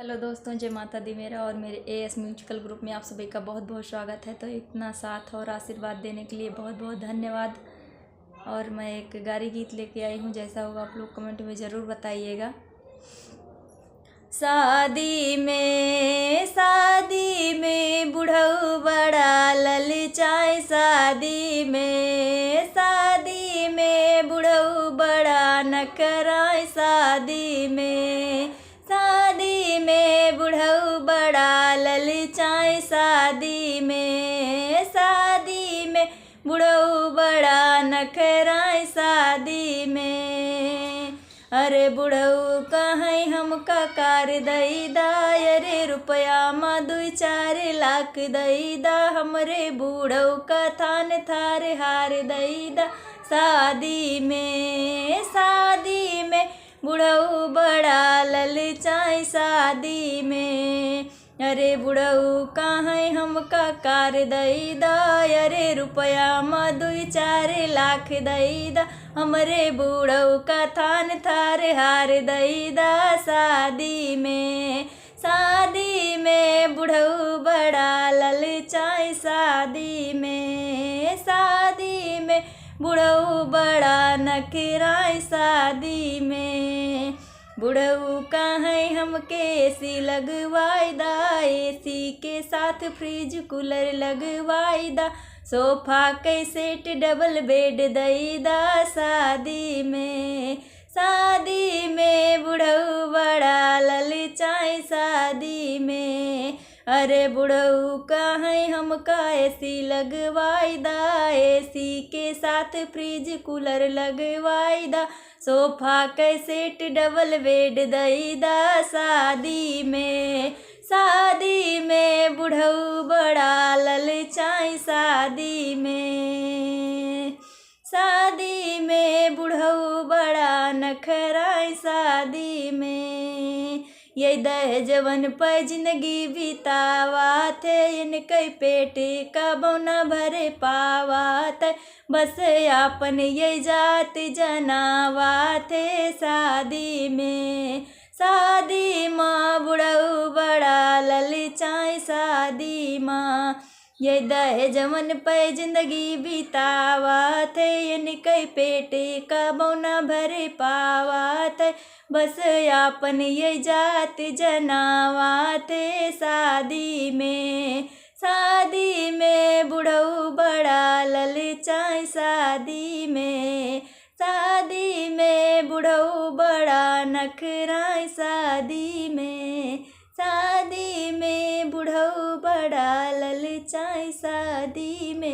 Hello दोस्तों, जय माता दी। मेरा और मेरे एएस म्यूजिकल ग्रुप में आप सभी का बहुत बहुत स्वागत है। तो इतना साथ और आशीर्वाद देने के लिए बहुत बहुत धन्यवाद। और मैं एक गारी गीत लेके आई हूँ, जैसा होगा आप लोग कमेंट में ज़रूर बताइएगा। शादी में बुढ़ऊ बड़ा ललचाए, शादी में बुढ़ऊ बड़ा न कराए, शादी में बुढ़ऊ बड़ा ललचाए, शादी में बुढ़ऊ बड़ा न कराए, शादी में। अरे बुढ़ऊ कहीं हमका कार दई दा, अरे रुपया में 2-4 लाख दई दा, हमरे बुढ़ऊ का थान थार हार दई दा, शादी में बुढ़ऊ बड़ा ललचाए, शादी में। अरे बुढ़ऊ कहीं हमका कार दई दा, अरे रुपया में 2-4 लाख दई दा, हमरे बुढ़ऊ का थान थार हार दई दा, शादी में बुढ़ऊ बड़ा ललचाए, शादी में बुढ़ऊ बड़ा नखराए, शादी में। बुढ़ऊ कहीं हमके एसी लगवाई दा, एसी के साथ फ्रिज कूलर लगवाई दा, सोफा के सेट डबल बेड दई दा, शादी में बुढ़ऊ बड़ा ललचाए, शादी में। अरे बुढ़ऊ कहीं हमका एसी लगवाई दा, एसी के साथ फ्रिज कूलर लगवाई दा, सोफा के सेट डबल बेड दई दा, शादी में बुढ़ऊ बड़ा ललचाए, शादी में बुढ़ऊ बड़ा नखराए, शादी में। ये दहेजवन पर जिंदगी बितावा थे, इनके पेट का बौना भरे पावा थे, बस आपन ये जात जनावा थे, शादी माँ बुढ़ऊ बड़ा ललचाए, शादी माँ। ये दहेजवन पे जिंदगी बितावा थे, इनके पेट का बौना भरे पावा थे, बस आपन ये जात जनावा थे, शादी में बुढ़ऊ बड़ा ललचाए, शादी में बुढ़ऊ बड़ा नखराए, शादी में बुढ़ऊ बड़ा ललचाए, शादी में।